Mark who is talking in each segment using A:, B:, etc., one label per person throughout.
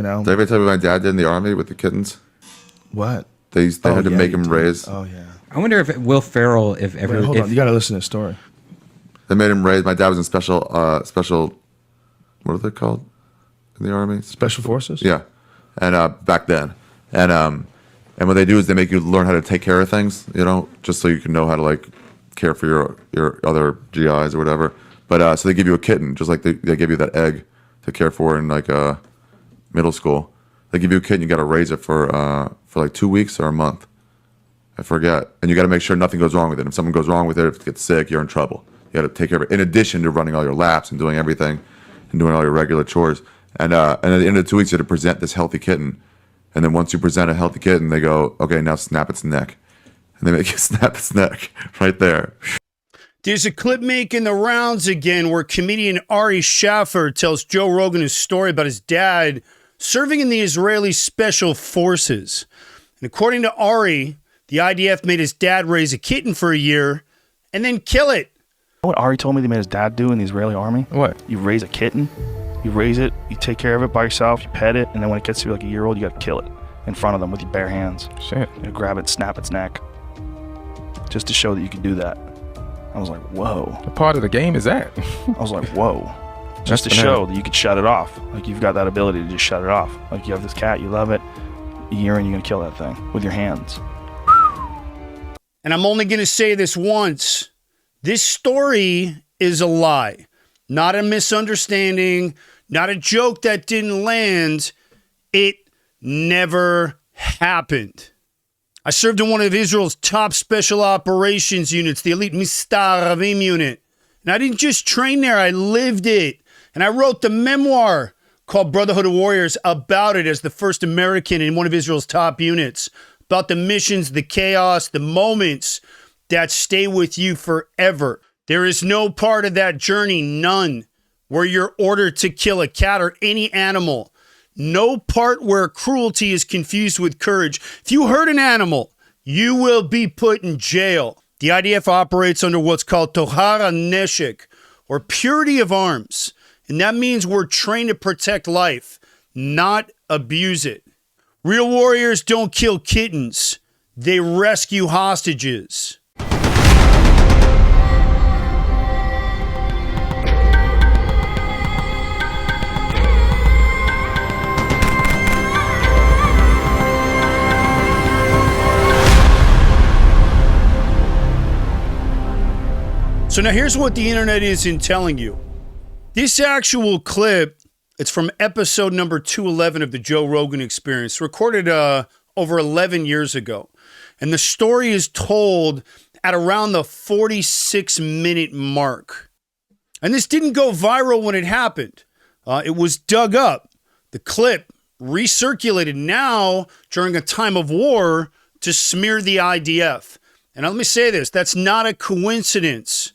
A: You know?
B: Did I ever tell you what my dad did in the army with the kittens?
A: What?
B: They had to make him raise.
A: Oh, yeah.
C: I wonder if Will Ferrell, if ever...
A: Wait, hold on. You got to listen to the story.
B: They made him raise. My dad was in special, what are they called in the army?
A: Special forces?
B: Yeah. And back then. And what they do is they make you learn how to take care of things, you know, just so you can know how to, like, care for your other GIs or whatever. But so they give you a kitten, just like they give you that egg to care for in, like, middle school. They give you a kitten, you got to raise it for like 2 weeks or a month. I forget. And you got to make sure nothing goes wrong with it. If something goes wrong with it, if it gets sick, you're in trouble. You got to take care of it. In addition to running all your laps and doing everything and doing all your regular chores. And at the end of the 2 weeks, you have to present this healthy kitten. And then once you present a healthy kitten, they go, okay, now snap its neck. And they make you snap its neck right there.
D: There's a clip making the rounds again where comedian Ari Shaffir tells Joe Rogan his story about his dad serving in the Israeli Special Forces. And according to Ari, the IDF made his dad raise a kitten for a year and then kill it.
E: You know what Ari told me they made his dad do in the Israeli army?
C: What?
E: You raise a kitten, you raise it, you take care of it by yourself, you pet it, and then when it gets to be like a year old, you got to kill it in front of them with your bare hands.
C: Shit.
E: You grab it, snap its neck, just to show that you can do that. I was like, whoa.
C: What part of the game is that?
E: I was like, whoa. Just to show that you could shut it off. Like, you've got that ability to just shut it off. Like, you have this cat, you love it, a year and you're going to kill that thing with your hands.
D: And I'm only going to say this once. This story is a lie. Not a misunderstanding, not a joke that didn't land. It never happened. I served in one of Israel's top special operations units, the elite Mistaravim unit. And I didn't just train there, I lived it. And I wrote the memoir called Brotherhood of Warriors about it as the first American in one of Israel's top units. About the missions, the chaos, the moments that stay with you forever. There is no part of that journey, none, where you're ordered to kill a cat or any animal. No part where cruelty is confused with courage. If you hurt an animal, you will be put in jail. The IDF operates under what's called Tohara Neshek, or purity of arms. And that means we're trained to protect life, not abuse it. Real warriors don't kill kittens. They rescue hostages. So now here's what the internet isn't telling you. This actual clip, it's from episode number 211 of the Joe Rogan Experience, recorded over 11 years ago. And the story is told at around the 46-minute mark. And this didn't go viral when it happened. It was dug up. The clip recirculated now during a time of war to smear the IDF. And let me say this, that's not a coincidence.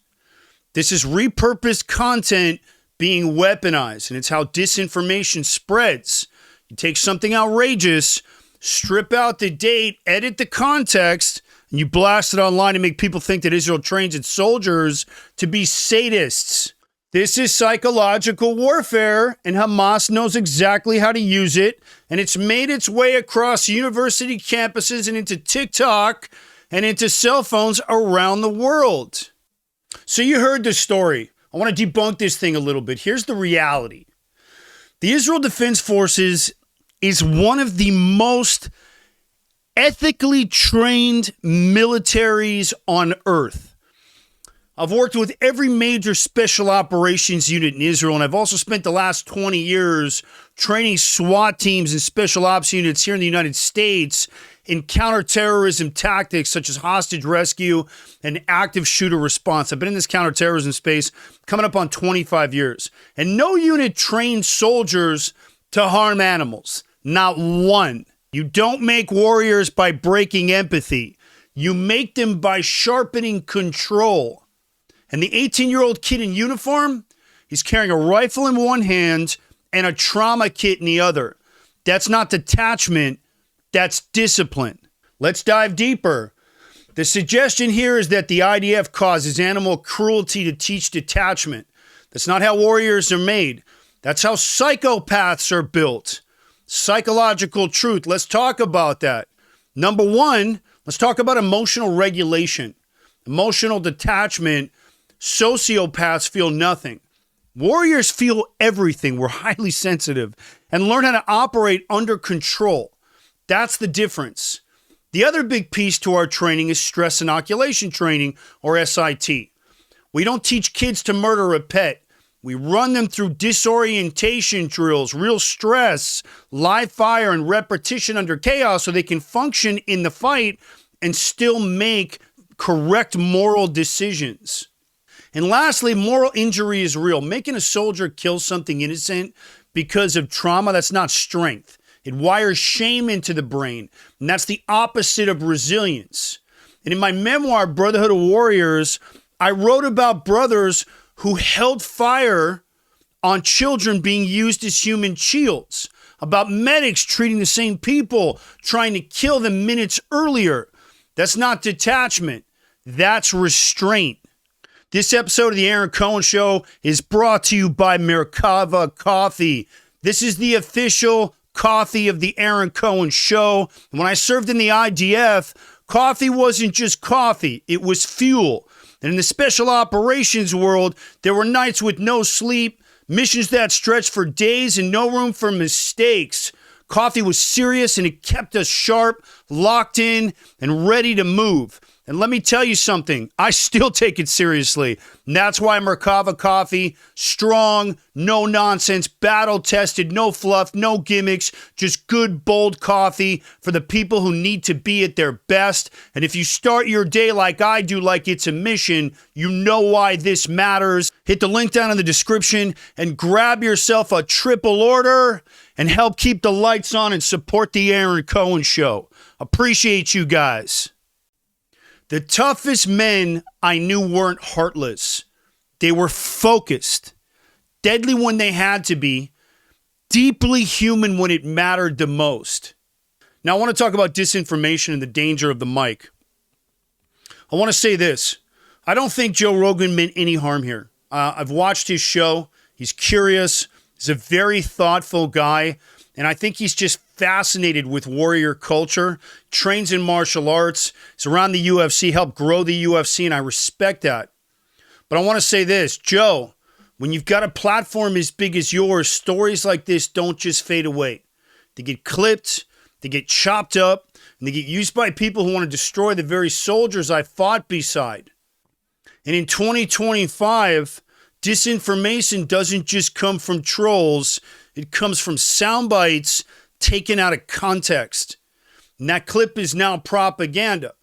D: This is repurposed content being weaponized, and it's how disinformation spreads. You take something outrageous, strip out the date, edit the context, and you blast it online to make people think that Israel trains its soldiers to be sadists. This is psychological warfare, and Hamas knows exactly how to use it, and it's made its way across university campuses and into TikTok and into cell phones around the world. So you heard the story. I want to debunk this thing a little bit. Here's the reality. The Israel Defense Forces is one of the most ethically trained militaries on earth. I've worked with every major special operations unit in Israel, and I've also spent the last 20 years training SWAT teams and special ops units here in the United States in counterterrorism tactics such as hostage rescue and active shooter response. I've been in this counterterrorism space coming up on 25 years. And no unit trains soldiers to harm animals. Not one. You don't make warriors by breaking empathy. You make them by sharpening control. And the 18-year-old kid in uniform, he's carrying a rifle in one hand and a trauma kit in the other. That's not detachment. That's discipline. Let's dive deeper. The suggestion here is that the IDF causes animal cruelty to teach detachment. That's not how warriors are made. That's how psychopaths are built. psychological truth. Let's talk about that. Number one, let's talk about emotional regulation, emotional detachment. Sociopaths feel nothing. Warriors feel everything. We're highly sensitive and learn how to operate under control. That's the difference. The other big piece to our training is stress inoculation training, or SIT. We don't teach kids to murder a pet. We run them through disorientation drills, real stress, live fire, and repetition under chaos so they can function in the fight and still make correct moral decisions. And lastly, moral injury is real. Making a soldier kill something innocent because of trauma, that's not strength. It wires shame into the brain, and that's the opposite of resilience. And in my memoir, Brotherhood of Warriors, I wrote about brothers who held fire on children being used as human shields, about medics treating the same people, trying to kill them minutes earlier. That's not detachment. That's restraint. This episode of the Aaron Cohen Show is brought to you by Merkava Coffee. This is the official coffee of the Aaron Cohen Show. When I served in the IDF, coffee wasn't just coffee, it was fuel. And in the special operations world, there were nights with no sleep, missions that stretched for days, and no room for mistakes. Coffee was serious, and it kept us sharp, locked in, and ready to move. And let me tell you something, I still take it seriously. And that's why Merkava Coffee, strong, no nonsense, battle tested, no fluff, no gimmicks, just good, bold coffee for the people who need to be at their best. And if you start your day like I do, like it's a mission, you know why this matters. Hit the link down in the description and grab yourself a triple order and help keep the lights on and support the Aaron Cohen Show. Appreciate you guys. The toughest men I knew weren't heartless. They were focused, deadly when they had to be, deeply human when it mattered the most. Now, I want to talk about disinformation and the danger of the mic. I want to say this. I don't think Joe Rogan meant any harm here. I've watched his show. He's curious. He's a very thoughtful guy. And I think he's just fascinated with warrior culture, trains in martial arts, is around the UFC, helped grow the UFC, and I respect that. But I want to say this, Joe, when you've got a platform as big as yours, stories like this don't just fade away. They get clipped, they get chopped up, and they get used by people who want to destroy the very soldiers I fought beside. And in 2025, disinformation doesn't just come from trolls. It comes from sound bites taken out of context. And that clip is now propaganda.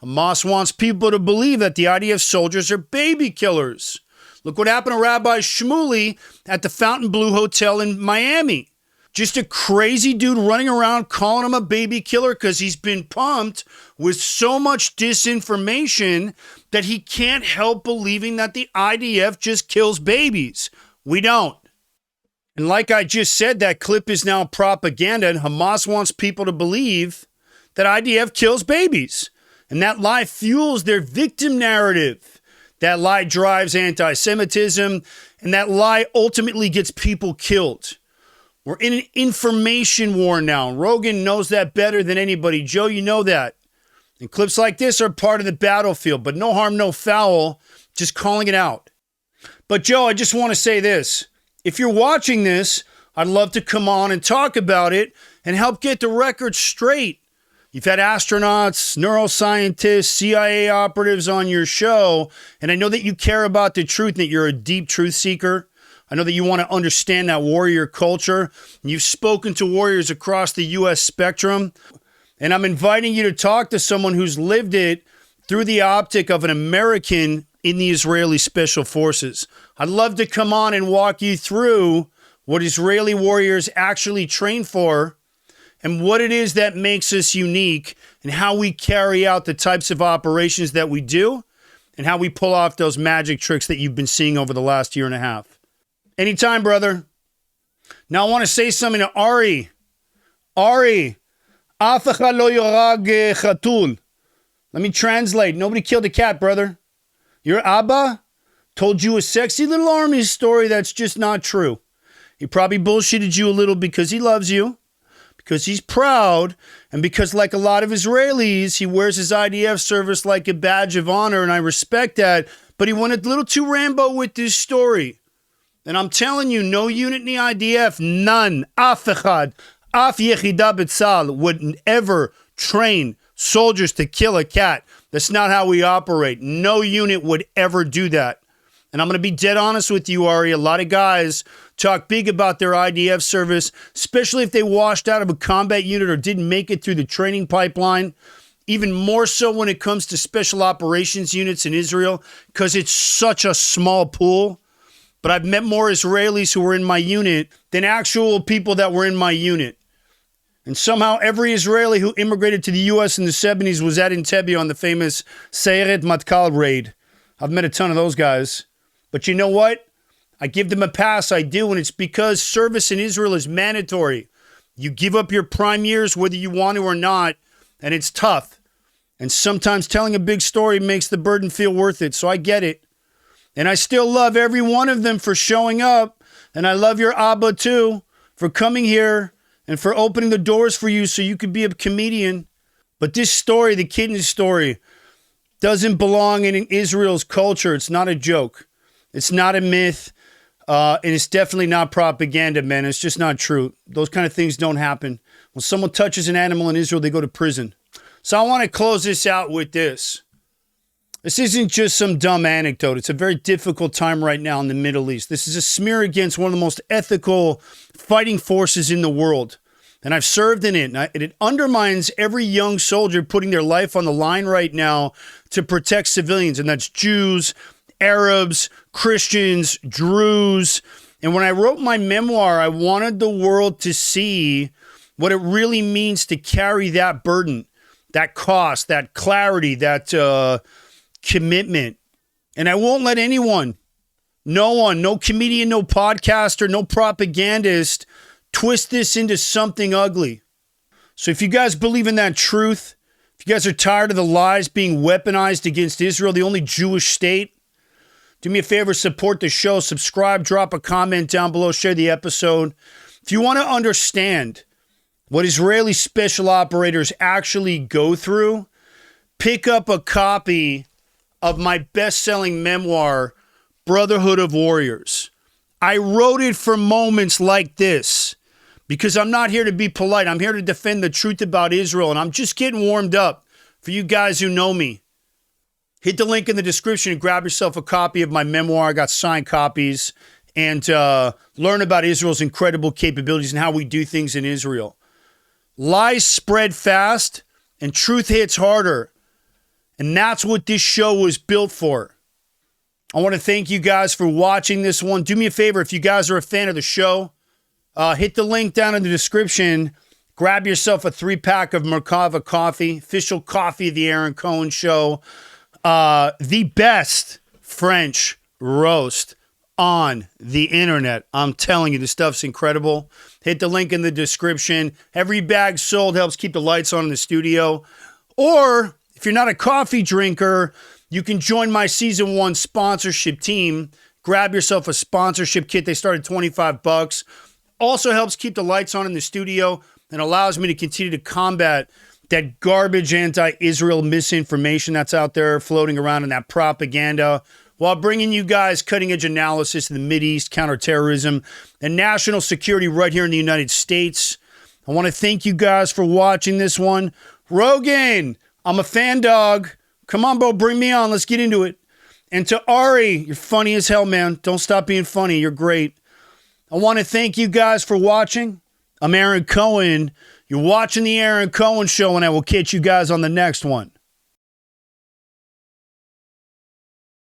D: Hamas wants people to believe that the IDF soldiers are baby killers. Look what happened to Rabbi Shmuley at the Fontainebleau Hotel in Miami. Just a crazy dude running around calling him a baby killer because he's been pumped with so much disinformation that he can't help believing that the IDF just kills babies. We don't. And like I just said, that clip is now propaganda, and Hamas wants people to believe that IDF kills babies. And that lie fuels their victim narrative. That lie drives anti-Semitism, and that lie ultimately gets people killed. We're in an information war now. Rogan knows that better than anybody. Joe, you know that. And clips like this are part of the battlefield, but no harm, no foul, just calling it out. But Joe, I just want to say this. If you're watching this, I'd love to come on and talk about it and help get the record straight. You've had astronauts, neuroscientists, CIA operatives on your show, and I know that you care about the truth and that you're a deep truth seeker. I know that you want to understand that warrior culture. And you've spoken to warriors across the U.S. spectrum, and I'm inviting you to talk to someone who's lived it through the optic of an American in the Israeli Special Forces. I'd love to come on and walk you through what Israeli warriors actually train for and what it is that makes us unique and how we carry out the types of operations that we do and how we pull off those magic tricks that you've been seeing over the last year and a half. Anytime, brother. Now I want to say something to Ari. Ari, אף אחד לא יורג חתול. Let me translate. Nobody killed a cat, brother. Your Abba told you a sexy little army story that's just not true. He probably bullshitted you a little because he loves you. because he's proud and because, like a lot of Israelis, he wears his IDF service like a badge of honor, and I respect that. But he went a little too Rambo with this story. And I'm telling you, no unit in the IDF, none, af echad, af yechida b'tzal would ever train soldiers to kill a cat. That's not how we operate. No unit would ever do that. And I'm going to be dead honest with you, Ari. A lot of guys talk big about their IDF service, especially if they washed out of a combat unit or didn't make it through the training pipeline. Even more so when it comes to special operations units in Israel, because it's such a small pool. But I've met more Israelis who were in my unit than actual people that were in my unit. And somehow every Israeli who immigrated to the U.S. in the 70s was at Entebbe on the famous Sayeret Matkal raid. I've met a ton of those guys. But you know what? I give them a pass. I do. And it's because service in Israel is mandatory. You give up your prime years whether you want to or not. And it's tough. And sometimes telling a big story makes the burden feel worth it. So I get it. And I still love every one of them for showing up. And I love your Abba too for coming here and for opening the doors for you so you could be a comedian. But this story, the kitten story, doesn't belong in Israel's culture. It's not a joke. It's not a myth. And it's definitely not propaganda, man. It's just not true. Those kind of things don't happen. When someone touches an animal in Israel, they go to prison. So I want to close this out with this. This isn't just some dumb anecdote. It's a very difficult time right now in the Middle East. This is a smear against one of the most ethical fighting forces in the world. And I've served in it. And it undermines every young soldier putting their life on the line right now to protect civilians. And that's Jews, Arabs, Christians, Druze. And when I wrote my memoir, I wanted the world to see what it really means to carry that burden, that cost, that clarity, that commitment. And I won't let anyone, no one, no comedian, no podcaster, no propagandist twist this into something ugly. So if you guys believe in that truth, if you guys are tired of the lies being weaponized against Israel, the only Jewish state, do me a favor, support the show, subscribe, drop a comment down below, share the episode. If you want to understand what Israeli special operators actually go through, pick up a copy of my best-selling memoir, Brotherhood of Warriors. I wrote it for moments like this because I'm not here to be polite. I'm here to defend the truth about Israel, and I'm just getting warmed up for you guys who know me. Hit the link in the description and grab yourself a copy of my memoir. I got signed copies, and learn about Israel's incredible capabilities and how we do things in Israel. Lies spread fast, and truth hits harder. And that's what this show was built for. I want to thank you guys for watching this one. Do me a favor, if you guys are a fan of the show, hit the link down in the description. Grab yourself a 3-pack of Merkava coffee, official coffee of the Aaron Cohen Show. The best French roast on the internet. I'm telling you, this stuff's incredible. Hit the link in the description. Every bag sold helps keep the lights on in the studio. Or if you're not a coffee drinker, you can join my season 1 sponsorship team. Grab yourself a sponsorship kit. They start at $25. Also helps keep the lights on in the studio and allows me to continue to combat that garbage anti-Israel misinformation that's out there floating around in that propaganda, while bringing you guys cutting-edge analysis in the Mideast, counterterrorism, and national security right here in the United States. I want to thank you guys for watching this one. Rogan, I'm a fan dog. Come on, bro, bring me on. Let's get into it. And to Ari, you're funny as hell, man. Don't stop being funny. You're great. I want to thank you guys for watching. I'm Aaron Cohen. You're watching the Aaron Cohen Show, and I will catch you guys on the next one.